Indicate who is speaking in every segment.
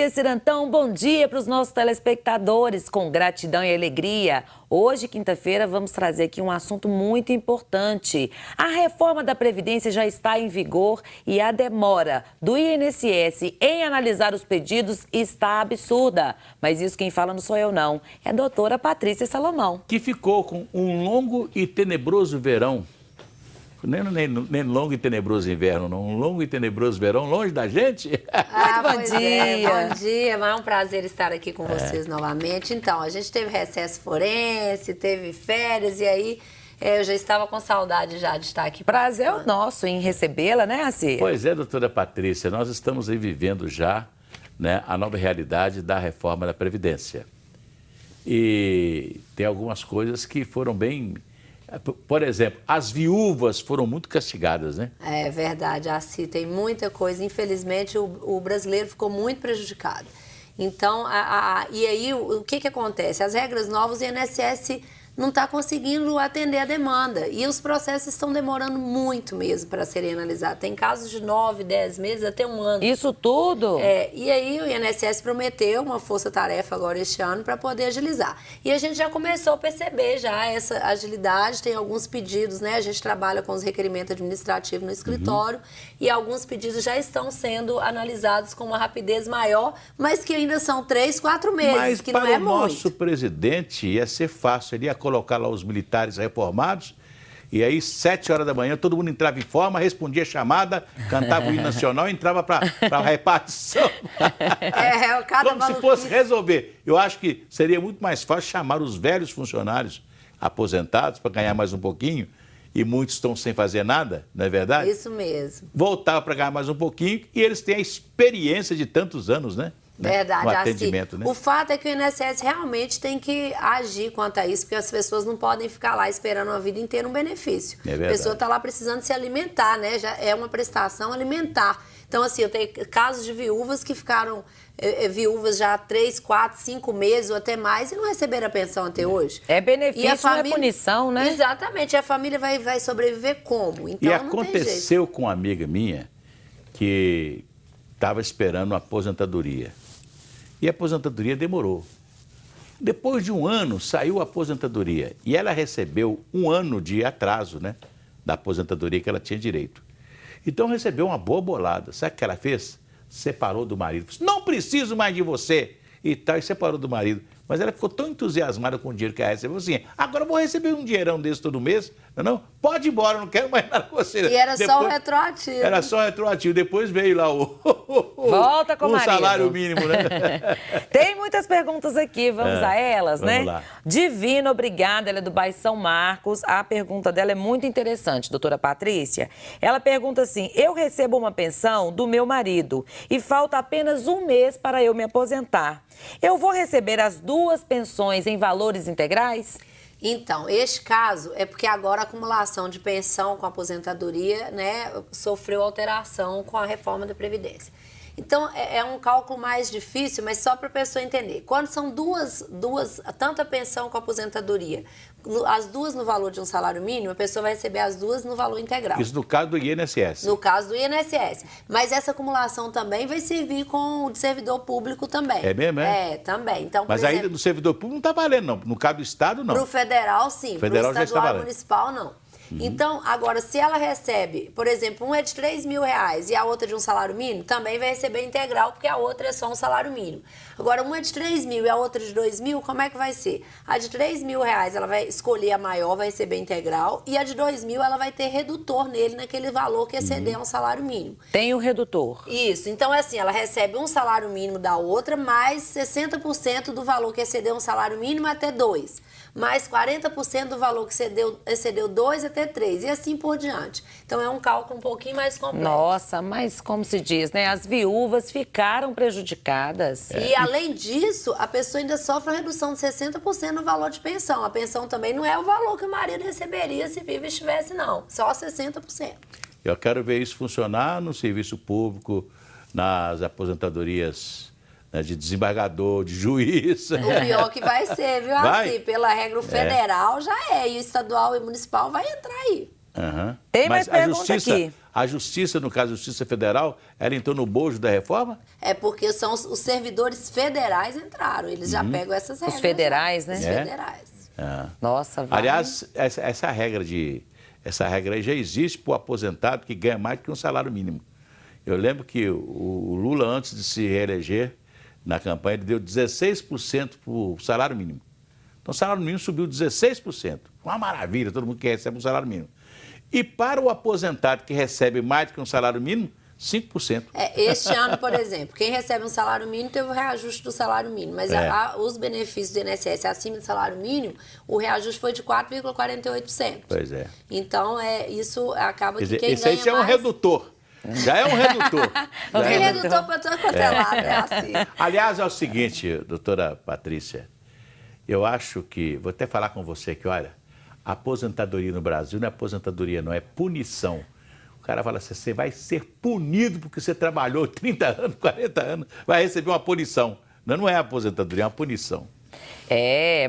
Speaker 1: dia, Cirantão. Bom dia para os nossos telespectadores, com gratidão e alegria. Hoje, quinta-feira, vamos trazer aqui um assunto muito importante. A reforma da Previdência já está em vigor e a demora do INSS em analisar os pedidos está absurda. Mas isso quem fala não sou eu, não. É a doutora Patrícia Salomão.
Speaker 2: Que ficou com um longo e tenebroso verão. Nem longo e tenebroso inverno, não. Um longo e tenebroso verão longe da gente.
Speaker 1: Bom dia.
Speaker 3: Bom dia, é um prazer estar aqui com vocês novamente. Então, a gente teve recesso forense, teve férias e aí eu já estava com saudade já de estar aqui.
Speaker 1: Prazer é o nosso em recebê-la, né, Assi?
Speaker 2: Pois é, doutora Patrícia, nós estamos aí vivendo já, né, a nova realidade da reforma da Previdência. E tem algumas coisas que foram bem... Por exemplo, as viúvas foram muito castigadas, né?
Speaker 3: É verdade, assim, tem muita coisa. Infelizmente, o brasileiro ficou muito prejudicado. Então, e aí, o que acontece? As regras novas, o INSS não está conseguindo atender a demanda. E os processos estão demorando muito mesmo para serem analisados. Tem casos de 9, 10 meses, até um ano.
Speaker 1: Isso tudo?
Speaker 3: E aí o INSS prometeu uma força-tarefa agora este ano para poder agilizar. E a gente já começou a perceber já essa agilidade, tem alguns pedidos, né? A gente trabalha com os requerimentos administrativos no escritório e alguns pedidos já estão sendo analisados com uma rapidez maior, mas que ainda são 3, 4 meses,
Speaker 2: mas
Speaker 3: que não é muito.
Speaker 2: Mas para o nosso presidente ia ser fácil, ele ia colocar lá os militares reformados, e aí, 7 horas da manhã, todo mundo entrava em forma, respondia a chamada, cantava o hino nacional e entrava para a repartição. Como se fosse resolver. Eu acho que seria muito mais fácil chamar os velhos funcionários aposentados para ganhar mais um pouquinho, e muitos estão sem fazer nada, não é verdade?
Speaker 3: Isso mesmo.
Speaker 2: Voltava para ganhar mais um pouquinho, e eles têm a experiência de tantos anos, né?
Speaker 3: Verdade,
Speaker 2: no atendimento,
Speaker 3: assim,
Speaker 2: né?
Speaker 3: O fato é que o INSS realmente tem que agir quanto a isso, porque as pessoas não podem ficar lá esperando a vida inteira um benefício.
Speaker 2: É verdade.
Speaker 3: A pessoa está lá precisando se alimentar, né? Já é uma prestação alimentar. Então, assim, eu tenho casos de viúvas que ficaram viúvas já há 3, 4, 5 meses ou até mais e não receberam a pensão até hoje.
Speaker 1: É benefício, não é punição, né?
Speaker 3: Exatamente. E a família vai sobreviver como? Então,
Speaker 2: e aconteceu com uma amiga minha que estava esperando uma aposentadoria. E a aposentadoria demorou. Depois de um ano, saiu a aposentadoria. E ela recebeu 1 ano de atraso, né? Da aposentadoria que ela tinha direito. Então, recebeu uma boa bolada. Sabe o que ela fez? Separou do marido. Não preciso mais de você. E tal, e separou do marido. Mas ela ficou tão entusiasmada com o dinheiro que ela recebeu, assim, agora eu vou receber um dinheirão desse todo mês, não? Pode ir embora, não quero mais nada com você.
Speaker 3: E era só o retroativo.
Speaker 2: Era só retroativo, depois veio lá
Speaker 1: Volta com o marido.
Speaker 2: Salário mínimo, né?
Speaker 1: Tem muitas perguntas aqui, vamos a elas,
Speaker 2: vamos
Speaker 1: né?
Speaker 2: Lá.
Speaker 1: Divina, obrigada, ela é do bairro São Marcos. A pergunta dela é muito interessante, doutora Patrícia. Ela pergunta assim, eu recebo uma pensão do meu marido e falta apenas 1 mês para eu me aposentar. Eu vou receber as 2 pensões em valores integrais?
Speaker 3: Então, este caso é porque agora a acumulação de pensão com aposentadoria, né, sofreu alteração com a reforma da Previdência. Então, é um cálculo mais difícil, mas só para a pessoa entender. Quando são duas, tanto a pensão com a aposentadoria, as 2 no valor de um salário mínimo, a pessoa vai receber as 2 no valor integral.
Speaker 2: Isso no caso do INSS.
Speaker 3: No caso do INSS. Mas essa acumulação também vai servir com o de servidor público também.
Speaker 2: É mesmo, é?
Speaker 3: É, também. Então,
Speaker 2: mas
Speaker 3: exemplo,
Speaker 2: ainda no servidor público não está valendo, não. No caso do Estado, não.
Speaker 3: Para o federal, sim.
Speaker 2: Para o
Speaker 3: estadual e municipal, não. Então, agora, se ela recebe, por exemplo, um é de R$3.000 e a outra de um salário mínimo, também vai receber integral, porque a outra é só um salário mínimo. Agora, uma é de R$3.000 e a outra de R$2.000, como é que vai ser? A de R$3.000, ela vai escolher a maior, vai receber integral, e a de R$2.000, ela vai ter redutor nele, naquele valor que exceder um salário mínimo.
Speaker 1: Tem o redutor.
Speaker 3: Isso. Então, é assim, ela recebe um salário mínimo da outra, mais 60% do valor que exceder um salário mínimo até 2. Mais 40% do valor que excedeu 2 até 3, e assim por diante. Então, é um cálculo um pouquinho mais complexo.
Speaker 1: Nossa, mas como se diz, né? As viúvas ficaram prejudicadas.
Speaker 3: E, além disso, a pessoa ainda sofre uma redução de 60% no valor de pensão. A pensão também não é o valor que o marido receberia se vivo estivesse, não. Só 60%.
Speaker 2: Eu quero ver isso funcionar no serviço público, nas aposentadorias, né, de desembargador, de juiz.
Speaker 3: O pior que vai ser, viu?
Speaker 2: Vai?
Speaker 3: Assim, pela regra federal já é, e o estadual e municipal vai entrar aí.
Speaker 2: Aham.
Speaker 1: Tem mais
Speaker 2: Mas
Speaker 1: pergunta aqui.
Speaker 2: a Justiça, no caso a Justiça Federal, ela entrou no bojo da reforma?
Speaker 3: É porque são os servidores federais entraram, eles já pegam essas regras.
Speaker 1: Os federais, né?
Speaker 3: Os federais.
Speaker 2: Ah.
Speaker 1: Nossa, vai.
Speaker 2: Aliás, essa regra aí já existe para o aposentado que ganha mais que um salário mínimo. Eu lembro que o Lula, antes de se reeleger na campanha, ele deu 16% para o salário mínimo. Então o salário mínimo subiu 16%. Uma maravilha, todo mundo que recebe um salário mínimo. E para o aposentado que recebe mais que um salário mínimo, 5%.
Speaker 3: Este ano, por exemplo, quem recebe um salário mínimo teve o reajuste do salário mínimo, mas os benefícios do INSS acima do salário mínimo, o reajuste foi de 4,48%.
Speaker 2: Pois é.
Speaker 3: Então, isso acaba
Speaker 2: Quer
Speaker 3: que
Speaker 2: dizer,
Speaker 3: quem
Speaker 2: esse
Speaker 3: ganha
Speaker 2: aí é um
Speaker 3: mais...
Speaker 2: redutor. Já é um redutor.
Speaker 3: Tem redutor para todo quanto é lado, é assim.
Speaker 2: Aliás, é o seguinte, doutora Patrícia, eu acho que, vou até falar com você que, olha, a aposentadoria no Brasil não é aposentadoria, não, é punição. O cara fala assim, você vai ser punido porque você trabalhou 30 anos, 40 anos, vai receber uma punição. Não é aposentadoria, é uma punição.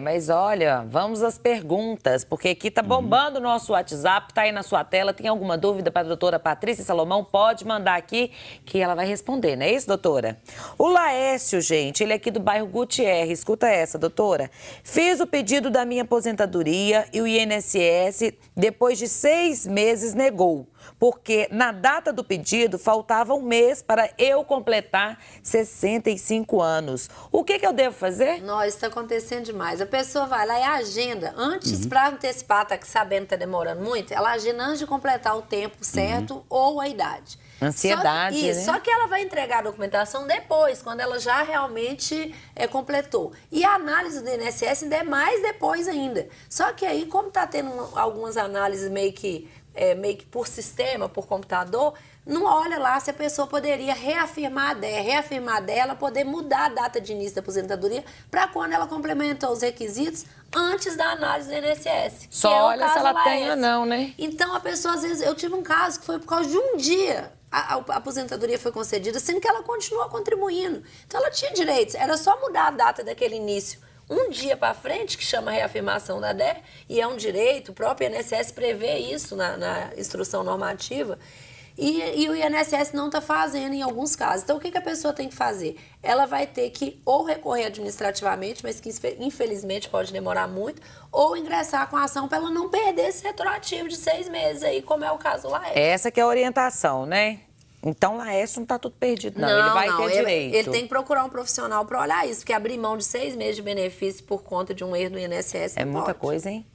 Speaker 1: Mas olha, vamos às perguntas, porque aqui tá bombando o nosso WhatsApp, tá aí na sua tela. Tem alguma dúvida para a doutora Patrícia Salomão? Pode mandar aqui que ela vai responder, não é isso, doutora? O Laércio, gente, ele é aqui do bairro Gutierrez. Escuta essa, doutora. Fiz o pedido da minha aposentadoria e o INSS, depois de 6 meses, negou. Porque na data do pedido faltava um mês para eu completar 65 anos. O que eu devo fazer?
Speaker 3: Nossa, isso está acontecendo demais. A pessoa vai lá e agenda antes, para antecipar, tá sabendo que está demorando muito, ela agenda antes de completar o tempo certo ou a idade.
Speaker 1: Ansiedade, né?
Speaker 3: Só que ela vai entregar a documentação depois, quando ela já realmente completou. E a análise do INSS ainda é mais depois ainda. Só que aí, como está tendo algumas análises meio que por sistema, por computador, não olha lá se a pessoa poderia reafirmar a DEA, ela poder mudar a data de início da aposentadoria para quando ela complementou os requisitos antes da análise do INSS.
Speaker 1: Só olha se ela tem ou não, né?
Speaker 3: Então, a pessoa, às vezes, eu tive um caso que foi por causa de um dia a aposentadoria foi concedida, sendo que ela continua contribuindo. Então, ela tinha direitos, era só mudar a data daquele início um dia para frente, que chama reafirmação da DEA, e é um direito, o próprio INSS prevê isso na instrução normativa, e o INSS não está fazendo em alguns casos. Então, o que a pessoa tem que fazer? Ela vai ter que ou recorrer administrativamente, mas que infelizmente pode demorar muito, ou ingressar com a ação para ela não perder esse retroativo de 6 meses aí, como é o caso lá.
Speaker 1: Essa que é a orientação, né? Então, Laércio não está tudo perdido, não. Ele vai ter direito.
Speaker 3: Ele tem que procurar um profissional para olhar isso, porque abrir mão de 6 meses de benefício por conta de um erro do INSS
Speaker 1: é
Speaker 3: não
Speaker 1: muita
Speaker 3: pode.
Speaker 1: coisa, hein?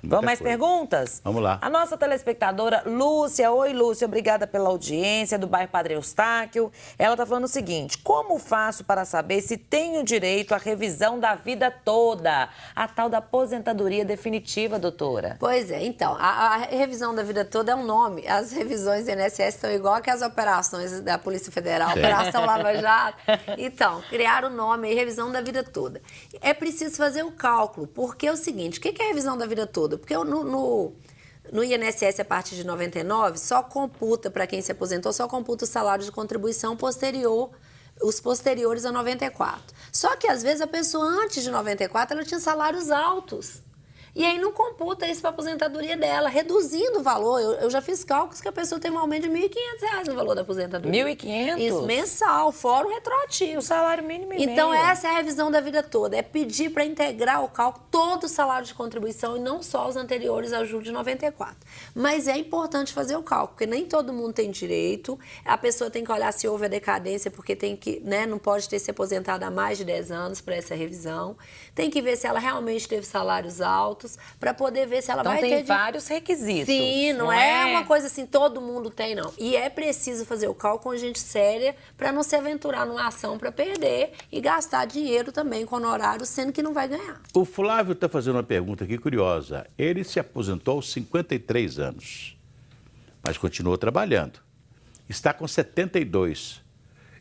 Speaker 2: Muita
Speaker 1: mais
Speaker 2: coisa.
Speaker 1: Perguntas?
Speaker 2: Vamos lá.
Speaker 1: A nossa telespectadora Lúcia. Oi, Lúcia, obrigada pela audiência do bairro Padre Eustáquio. Ela está falando o seguinte: como faço para saber se tenho direito à revisão da vida toda? A tal da aposentadoria definitiva, doutora.
Speaker 3: Pois é, então, a revisão da vida toda é um nome. As revisões do INSS estão igual que as operações da Polícia Federal, Operação Lava Jato. Então, criaram o nome aí, revisão da vida toda. É preciso fazer o cálculo, porque é o seguinte, o que é a revisão da vida toda? Porque no INSS, a partir de 99, só computa, para quem se aposentou, só computa o salário de contribuição posterior, os posteriores a 94. Só que, às vezes, a pessoa antes de 94, ela tinha salários altos. E aí não computa isso para a aposentadoria dela, reduzindo o valor. Eu já fiz cálculos que a pessoa tem um aumento de R$ 1.500 no valor da aposentadoria.
Speaker 1: R$ 1.500?
Speaker 3: Isso, mensal, fora o retroativo.
Speaker 1: O salário mínimo e
Speaker 3: Então,
Speaker 1: meio.
Speaker 3: essa é a revisão da vida toda. É pedir para integrar o cálculo todo o salário de contribuição e não só os anteriores a julho de 94. Mas é importante fazer o cálculo, porque nem todo mundo tem direito. A pessoa tem que olhar se houve a decadência, porque tem que, não pode ter se aposentado há mais de 10 anos para essa revisão. Tem que ver se ela realmente teve salários altos, para poder ver se ela vai ter...
Speaker 1: Então tem vários requisitos.
Speaker 3: Sim, não é uma coisa assim, todo mundo tem, não. E é preciso fazer o cálculo com gente séria para não se aventurar numa ação para perder e gastar dinheiro também com honorário, sendo que não vai ganhar.
Speaker 2: O Flávio está fazendo uma pergunta aqui curiosa. Ele se aposentou aos 53 anos, mas continuou trabalhando. Está com 72.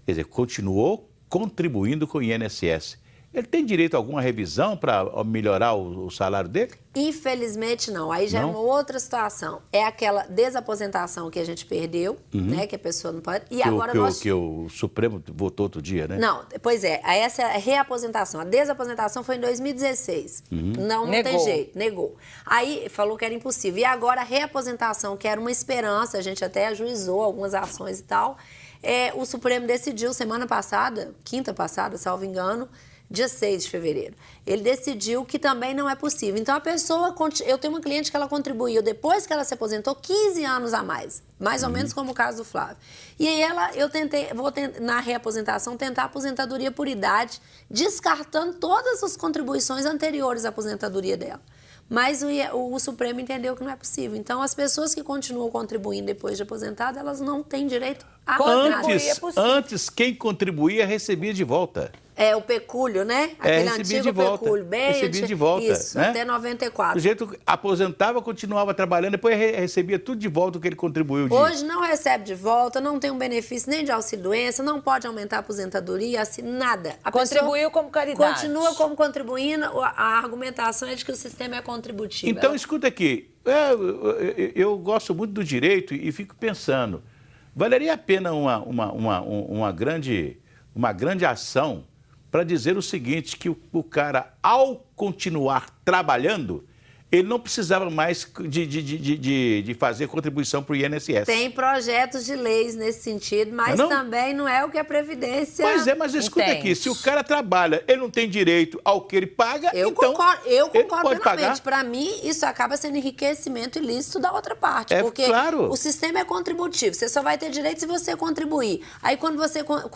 Speaker 2: Quer dizer, continuou contribuindo com o INSS. ele tem direito a alguma revisão para melhorar o salário dele?
Speaker 3: Infelizmente não. Aí já
Speaker 2: Não?
Speaker 3: é uma outra situação. É aquela desaposentação que a gente perdeu, né? Que a pessoa não pode. E agora
Speaker 2: Que o Supremo votou outro dia, né?
Speaker 3: Não, pois é. Aí essa é a reaposentação. A desaposentação foi em 2016. Não tem
Speaker 1: Negou.
Speaker 3: jeito. Negou. Aí falou que era impossível. E agora a reaposentação, que era uma esperança, a gente até ajuizou algumas ações e tal. O Supremo decidiu semana passada, quinta passada, salvo engano, dia 6 de fevereiro. Ele decidiu que também não é possível. Então, a pessoa... Eu tenho uma cliente que ela contribuiu, depois que ela se aposentou, 15 anos a mais. Mais ou menos como o caso do Flávio. E aí, na reaposentação, tentar aposentadoria por idade, descartando todas as contribuições anteriores à aposentadoria dela. Mas o Supremo entendeu que não é possível. Então, as pessoas que continuam contribuindo depois de aposentada, elas não têm direito a nada.
Speaker 2: Antes, quem contribuía recebia de volta.
Speaker 3: O pecúlio, né? Aquele antigo pecúlio.
Speaker 2: Recebia de volta.
Speaker 3: Isso,
Speaker 2: né?
Speaker 3: até 94.
Speaker 2: O sujeito aposentava, continuava trabalhando, depois recebia tudo de volta o que ele contribuiu.
Speaker 3: Hoje não recebe de volta, não tem um benefício nem de auxílio-doença, não pode aumentar a aposentadoria, assim, nada. A
Speaker 1: Contribuiu como caridade.
Speaker 3: Continua como contribuindo, a argumentação é de que o sistema é contributivo.
Speaker 2: Então, escuta aqui, eu gosto muito do direito e fico pensando, valeria a pena uma grande ação para dizer o seguinte, que o cara, ao continuar trabalhando, ele não precisava mais de fazer contribuição para o INSS.
Speaker 3: Tem projetos de leis nesse sentido, mas também não é o que a Previdência...
Speaker 2: Pois é, mas escuta aqui, se o cara trabalha, ele não tem direito ao que ele paga,
Speaker 3: eu
Speaker 2: então
Speaker 3: concordo plenamente. Para mim, isso acaba sendo enriquecimento ilícito da outra parte. Porque
Speaker 2: claro.
Speaker 3: O sistema é contributivo. Você só vai ter direito se você contribuir. Aí,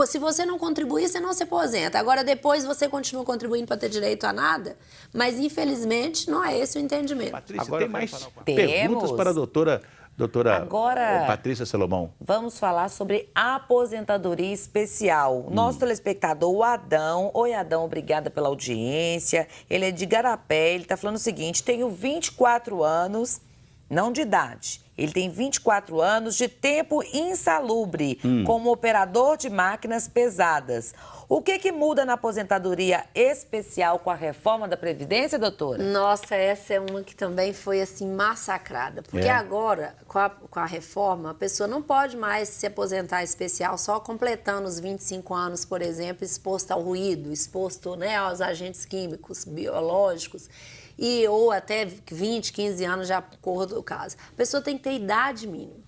Speaker 3: se você não contribuir, você não se aposenta. Agora, depois, você continua contribuindo para ter direito a nada. Mas, infelizmente, não é esse o entendimento.
Speaker 2: Patrícia, agora tem mais perguntas para a doutora
Speaker 1: Agora,
Speaker 2: Patrícia Salomão.
Speaker 1: Vamos falar sobre aposentadoria especial. Nosso telespectador, o Adão. Oi, Adão, obrigada pela audiência. Ele é de Igarapé, ele está falando o seguinte, tenho 24 anos, não de idade. Ele tem 24 anos de tempo insalubre, como operador de máquinas pesadas. O que muda na aposentadoria especial com a reforma da Previdência, doutora?
Speaker 3: Nossa, essa é uma que também foi, assim, massacrada. Porque agora, com a reforma, a pessoa não pode mais se aposentar especial só completando os 25 anos, por exemplo, exposto ao ruído, exposto, né, aos agentes químicos, biológicos, ou até 20, 15 anos já por cor do caso. A pessoa tem que ter idade mínima.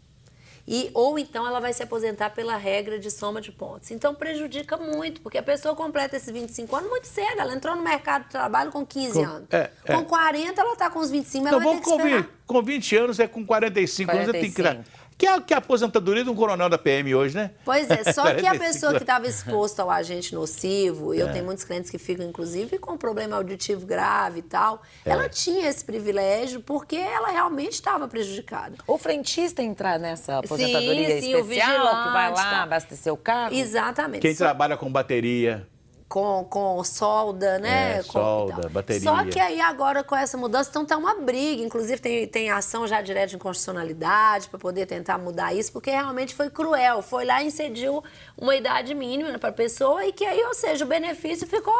Speaker 3: Ou então ela vai se aposentar pela regra de soma de pontos. Então prejudica muito, porque a pessoa completa esses 25 anos muito cedo. Ela entrou no mercado de trabalho com 15 anos. Com 40 ela está com os 25, ela vai ter que esperar.
Speaker 2: Com 20 anos com 45 anos, eu tenho que tirar. Que é a aposentadoria de um coronel da PM hoje, né?
Speaker 3: Pois é, só que a pessoa que estava exposta ao agente nocivo, eu tenho muitos clientes que ficam, inclusive, com problema auditivo grave e tal, ela tinha esse privilégio porque ela realmente estava prejudicada.
Speaker 1: O frentista entrar nessa aposentadoria
Speaker 3: sim,
Speaker 1: especial,
Speaker 3: o vigilante,
Speaker 1: que vai lá
Speaker 3: tá.
Speaker 1: abastecer o carro?
Speaker 3: Exatamente.
Speaker 2: Quem trabalha com bateria...
Speaker 3: Com solda, né?
Speaker 2: Solda, bateria.
Speaker 3: Só que aí agora com essa mudança, então tá uma briga. Inclusive tem ação já direta de inconstitucionalidade para poder tentar mudar isso, porque realmente foi cruel. Foi lá e incidiu uma idade mínima para a pessoa e que aí, ou seja, o benefício ficou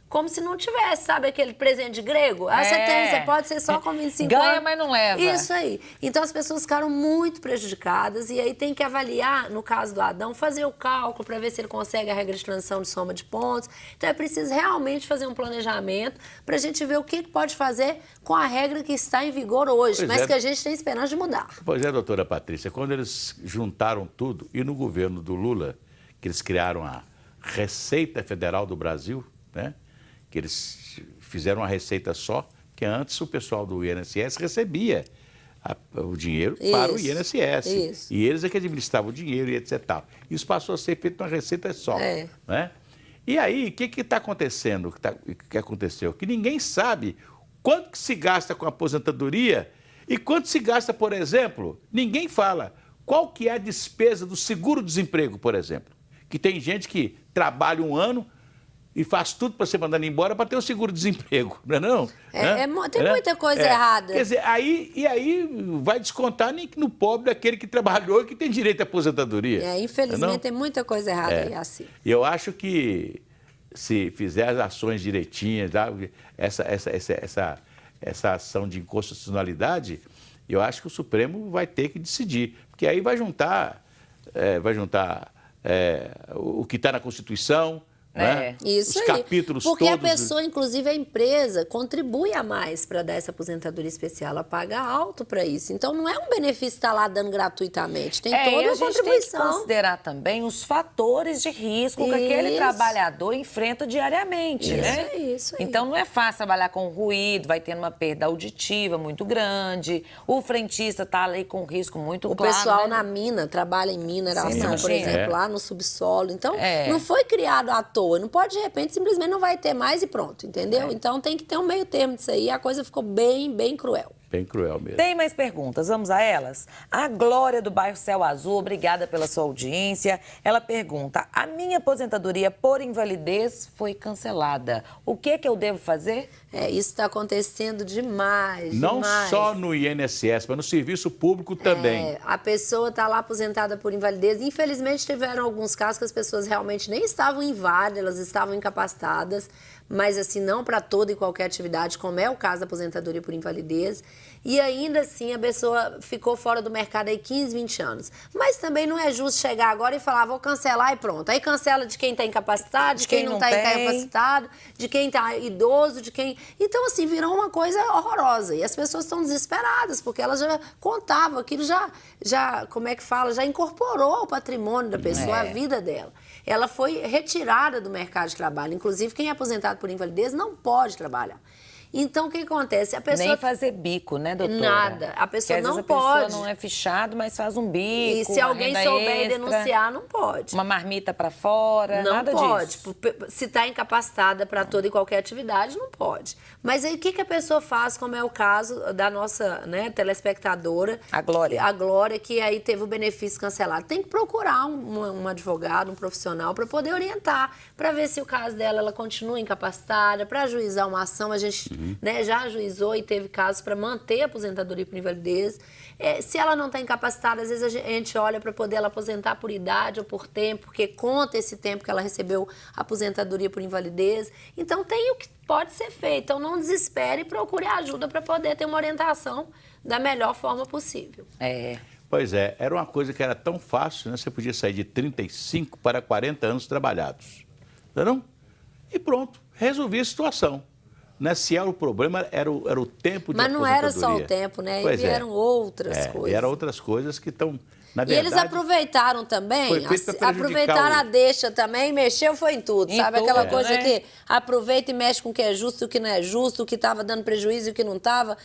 Speaker 3: como se não tivesse, sabe aquele presente grego? Você pode ser só com 25 anos.
Speaker 1: Ganha, mas não leva.
Speaker 3: Isso aí. Então as pessoas ficaram muito prejudicadas e aí tem que avaliar, no caso do Adão, fazer o cálculo para ver se ele consegue a regra de transição de soma de pontos. Então é preciso realmente fazer um planejamento para a gente ver o que pode fazer com a regra que está em vigor hoje, mas que a gente tem esperança de mudar.
Speaker 2: Pois é, doutora Patrícia, quando eles juntaram tudo e no governo do Lula, que eles criaram a Receita Federal do Brasil, né? Que eles fizeram uma receita só, que antes o pessoal do INSS recebia o dinheiro para o INSS.
Speaker 3: Isso.
Speaker 2: E eles é que administravam o dinheiro e etc. Isso passou a ser feito uma receita só. Né? E aí, o que está acontecendo? Que aconteceu? Que ninguém sabe quanto que se gasta com a aposentadoria e quanto se gasta, por exemplo, ninguém fala qual que é a despesa do seguro-desemprego, por exemplo. Que tem gente que trabalha um ano e faz tudo para ser mandado embora para ter o seguro-desemprego, não é não?
Speaker 3: Tem muita coisa errada.
Speaker 2: Quer dizer, aí vai descontar no pobre daquele que trabalhou e que tem direito à aposentadoria.
Speaker 3: Infelizmente tem muita coisa errada aí assim.
Speaker 2: E eu acho que se fizer as ações direitinhas, tá? essa ação de inconstitucionalidade, eu acho que o Supremo vai ter que decidir, porque aí vai juntar o que está na Constituição, né?
Speaker 3: Isso
Speaker 2: os
Speaker 3: aí.
Speaker 2: capítulos
Speaker 3: porque
Speaker 2: todos.
Speaker 3: a pessoa, inclusive a empresa, contribui a mais para dar essa aposentadoria especial. Ela paga alto para isso. Então, não é um benefício estar lá dando gratuitamente. Tem toda
Speaker 1: e a
Speaker 3: uma
Speaker 1: gente
Speaker 3: contribuição.
Speaker 1: tem que considerar também os fatores de risco que aquele
Speaker 3: Isso.
Speaker 1: trabalhador enfrenta diariamente, né?
Speaker 3: Isso aí.
Speaker 1: Então, não é fácil trabalhar com ruído, vai tendo uma perda auditiva muito grande, o frentista está ali com risco muito
Speaker 3: O
Speaker 1: claro.
Speaker 3: pessoal
Speaker 1: né?
Speaker 3: na mina, trabalha em mineração,
Speaker 1: Sim,
Speaker 3: por
Speaker 1: imagina.
Speaker 3: exemplo, lá no subsolo. Então,
Speaker 1: É.
Speaker 3: não foi criado à toa. Não pode, de repente, simplesmente não vai ter mais e pronto, entendeu? Então, tem que ter um meio termo disso aí. A coisa ficou bem, bem cruel.
Speaker 2: Bem cruel mesmo.
Speaker 1: Tem mais perguntas, vamos a elas? A Glória do bairro Céu Azul, obrigada pela sua audiência. Ela pergunta, a minha aposentadoria por invalidez foi cancelada. O que eu devo fazer?
Speaker 3: Isso está acontecendo demais,
Speaker 2: Não
Speaker 3: demais.
Speaker 2: só no INSS, mas no serviço público também.
Speaker 3: A pessoa está lá aposentada por invalidez. Infelizmente, tiveram alguns casos que as pessoas realmente nem estavam inválidas, elas estavam incapacitadas, mas assim, não para toda e qualquer atividade, como é o caso da aposentadoria por invalidez. E ainda assim, a pessoa ficou fora do mercado aí 15, 20 anos. Mas também não é justo chegar agora e falar, vou cancelar e pronto. Aí cancela de quem está incapacitado, de quem não está incapacitado, de quem está idoso, de quem... Então, assim, virou uma coisa horrorosa. E as pessoas estão desesperadas, porque elas já contavam, aquilo já como é que fala, já incorporou ao patrimônio da pessoa, a vida dela. Ela foi retirada do mercado de trabalho. Inclusive, quem é aposentado por invalidez não pode trabalhar. Então, o que acontece? A pessoa...
Speaker 1: Nem fazer bico, né, doutora?
Speaker 3: Nada. A pessoa
Speaker 1: Porque, às
Speaker 3: não
Speaker 1: vezes, a
Speaker 3: pode.
Speaker 1: pessoa não é fichado, mas faz um bico,
Speaker 3: E se alguém
Speaker 1: uma
Speaker 3: souber
Speaker 1: renda extra,
Speaker 3: denunciar, não pode.
Speaker 1: uma marmita para fora,
Speaker 3: Não
Speaker 1: nada
Speaker 3: pode.
Speaker 1: disso.
Speaker 3: Se está incapacitada para toda e qualquer atividade, não pode. Mas aí o que a pessoa faz, como é o caso da nossa, né, telespectadora?
Speaker 1: A Glória.
Speaker 3: A Glória, que aí teve o benefício cancelado. Tem que procurar um advogado, um profissional, para poder orientar, para ver se o caso dela ela continua incapacitada, para ajuizar uma ação. A gente né, já ajuizou e teve casos para manter a aposentadoria por invalidez. Se ela não está incapacitada, às vezes a gente olha para poder ela aposentar por idade ou por tempo, porque conta esse tempo que ela recebeu a aposentadoria por invalidez. Então, tem o que pode ser feito. Então, não desespere e procure ajuda para poder ter uma orientação da melhor forma possível.
Speaker 2: Pois é, era uma coisa que era tão fácil, né? Você podia sair de 35 para 40 anos trabalhados. Não? E pronto, resolvia a situação. Né? Se era o problema, era o tempo de aposentadoria.
Speaker 3: Mas não era só o tempo, né?
Speaker 2: Pois
Speaker 3: vieram outras coisas.
Speaker 2: Eram outras coisas que estão, na
Speaker 3: E
Speaker 2: verdade...
Speaker 3: eles aproveitaram também,
Speaker 2: foi feito pra prejudicar
Speaker 3: aproveitaram a deixa também, mexeu foi em tudo, sabe?
Speaker 1: tudo,
Speaker 3: Aquela coisa
Speaker 1: né?
Speaker 3: que aproveita e mexe com o que é justo e o que não é justo, o que estava dando prejuízo e o que não estava,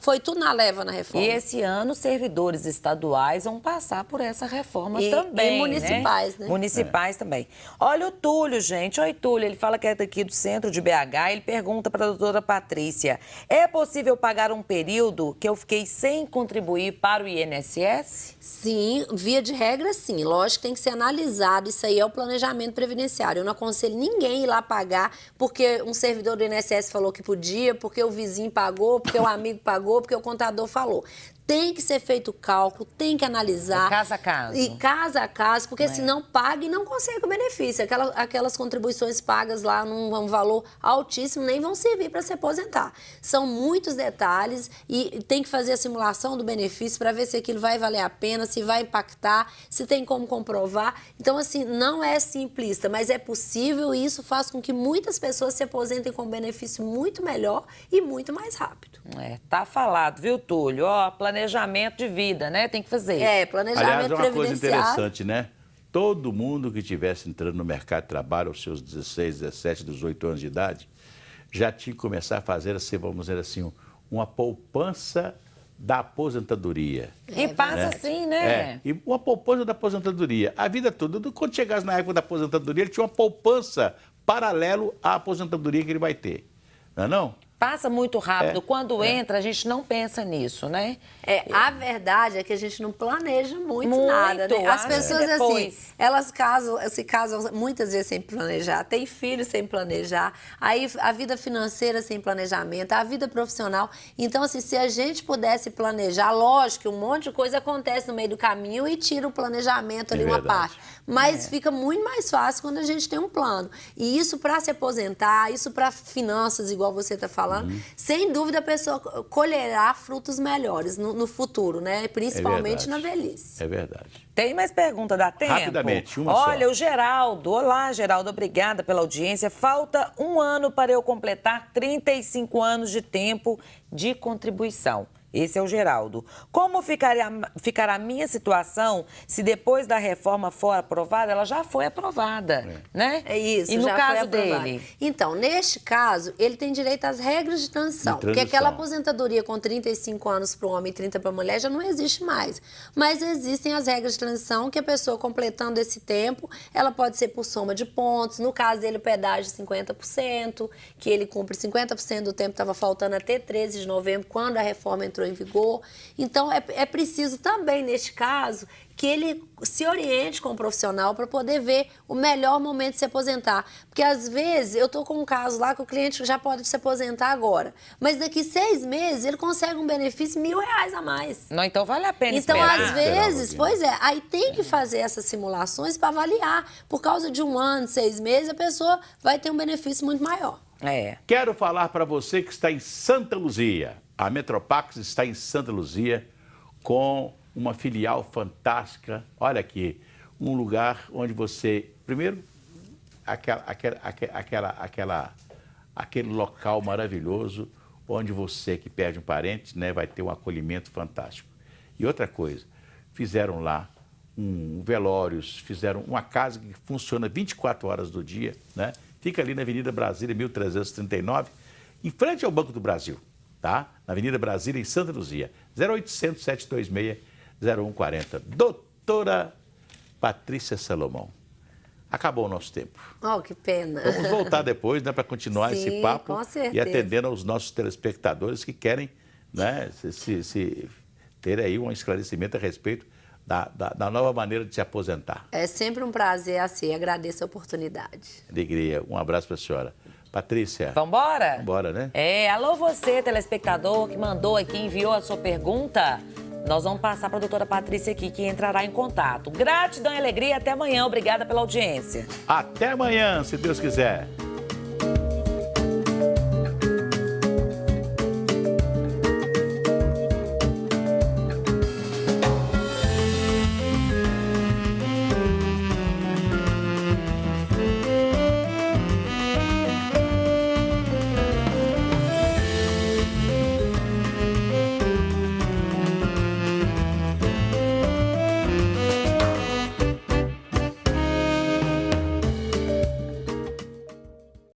Speaker 3: foi tudo na leva na reforma.
Speaker 1: E esse ano, servidores estaduais vão passar por essa reforma também,
Speaker 3: e municipais, né?
Speaker 1: Municipais também. Olha o Túlio, gente. Oi, Túlio. Ele fala que é daqui do centro de BH. Ele pergunta para a doutora Patrícia, é possível pagar um período que eu fiquei sem contribuir para o INSS?
Speaker 3: Sim, via de regra, sim. Lógico que tem que ser analisado. Isso aí é o planejamento previdenciário. Eu não aconselho ninguém ir lá pagar porque um servidor do INSS falou que podia, porque o vizinho pagou, porque o amigo pagou, porque o contador falou. Tem que ser feito o cálculo, tem que analisar.
Speaker 1: Caso a caso.
Speaker 3: E caso a caso, porque senão paga e não consegue o benefício. Aquelas contribuições pagas lá num valor altíssimo nem vão servir para se aposentar. São muitos detalhes e tem que fazer a simulação do benefício para ver se aquilo vai valer a pena, se vai impactar, se tem como comprovar. Então, assim, não é simplista, mas é possível e isso faz com que muitas pessoas se aposentem com um benefício muito melhor e muito mais rápido.
Speaker 1: Tá falado, viu, Túlio? Ó, planejamento de vida, né? Tem que fazer.
Speaker 3: Planejamento
Speaker 2: Aliás, é uma coisa
Speaker 3: previdenciário.
Speaker 2: interessante, né? Todo mundo que estivesse entrando no mercado de trabalho aos seus 16, 17, 18 anos de idade, já tinha que começar a fazer, assim, vamos dizer assim, uma poupança da aposentadoria.
Speaker 1: E passa assim, né?
Speaker 2: E uma poupança da aposentadoria. A vida toda, quando chegasse na época da aposentadoria, ele tinha uma poupança paralelo à aposentadoria que ele vai ter. Não é não?
Speaker 1: Passa muito rápido. Quando entra, a gente não pensa nisso, né?
Speaker 3: A verdade é que a gente não planeja muito nada, né? As pessoas, assim, elas se casam muitas vezes sem planejar, têm filhos sem planejar, aí a vida financeira sem planejamento, a vida profissional. Então, assim, se a gente pudesse planejar, lógico que um monte de coisa acontece no meio do caminho e tira o planejamento ali uma parte. Mas fica muito mais fácil quando a gente tem um plano. E isso para se aposentar, isso para finanças, igual você está falando, sem dúvida a pessoa colherá frutos melhores no futuro, né? Principalmente na velhice.
Speaker 2: É verdade.
Speaker 1: Tem mais pergunta, dá tempo?
Speaker 2: Rapidamente, uma só.
Speaker 1: Olha, o Geraldo. Olá, Geraldo, obrigada pela audiência. Falta 1 ano para eu completar 35 anos de tempo de contribuição. Esse é o Geraldo. Como ficará a minha situação se depois da reforma for aprovada? Ela já foi aprovada, né?
Speaker 3: É isso,
Speaker 1: e no
Speaker 3: já
Speaker 1: caso
Speaker 3: foi aprovada.
Speaker 1: dele?
Speaker 3: Então, neste caso, ele tem direito às regras de transição. Porque aquela aposentadoria com 35 anos para o homem e 30 para a mulher já não existe mais. Mas existem as regras de transição que a pessoa completando esse tempo, ela pode ser por soma de pontos. No caso dele, o pedágio 50%, que ele cumpre 50% do tempo, estava faltando até 13 de novembro, quando a reforma entrou em vigor. Então, é preciso também, neste caso, que ele se oriente com o profissional para poder ver o melhor momento de se aposentar. Porque, às vezes, eu estou com um caso lá que o cliente já pode se aposentar agora, mas daqui 6 meses ele consegue um benefício R$1.000 a mais.
Speaker 1: Não, então vale a pena
Speaker 3: Então,
Speaker 1: esperar.
Speaker 3: às vezes, pois é, aí tem que fazer essas simulações para avaliar. Por causa de 1 ano, 6 meses, a pessoa vai ter um benefício muito maior.
Speaker 2: Quero falar para você que está em Santa Luzia. A Metropax está em Santa Luzia com uma filial fantástica. Olha aqui, um lugar onde você, primeiro, aquele local maravilhoso onde você que perde um parente, né, vai ter um acolhimento fantástico. E outra coisa, fizeram lá velórios, fizeram uma casa que funciona 24 horas do dia, né? Fica ali na Avenida Brasília, 1339, em frente ao Banco do Brasil, tá? Na Avenida Brasília, em Santa Luzia, 0800 726 0140. Doutora Patrícia Salomão. Acabou o nosso tempo.
Speaker 3: Oh, que pena.
Speaker 2: Vamos voltar depois, né, para continuar esse papo
Speaker 3: com certeza.
Speaker 2: e atendendo aos nossos telespectadores que querem, né, ter aí um esclarecimento a respeito da nova maneira de se aposentar.
Speaker 3: É sempre um prazer assim, agradeço a oportunidade.
Speaker 2: Alegria. Um abraço para a senhora. Patrícia.
Speaker 1: Vambora?
Speaker 2: Vambora, né?
Speaker 1: Alô você, telespectador, que mandou aqui, enviou a sua pergunta. Nós vamos passar para a doutora Patrícia aqui, que entrará em contato. Gratidão e alegria, até amanhã. Obrigada pela audiência.
Speaker 2: Até amanhã, se Deus quiser.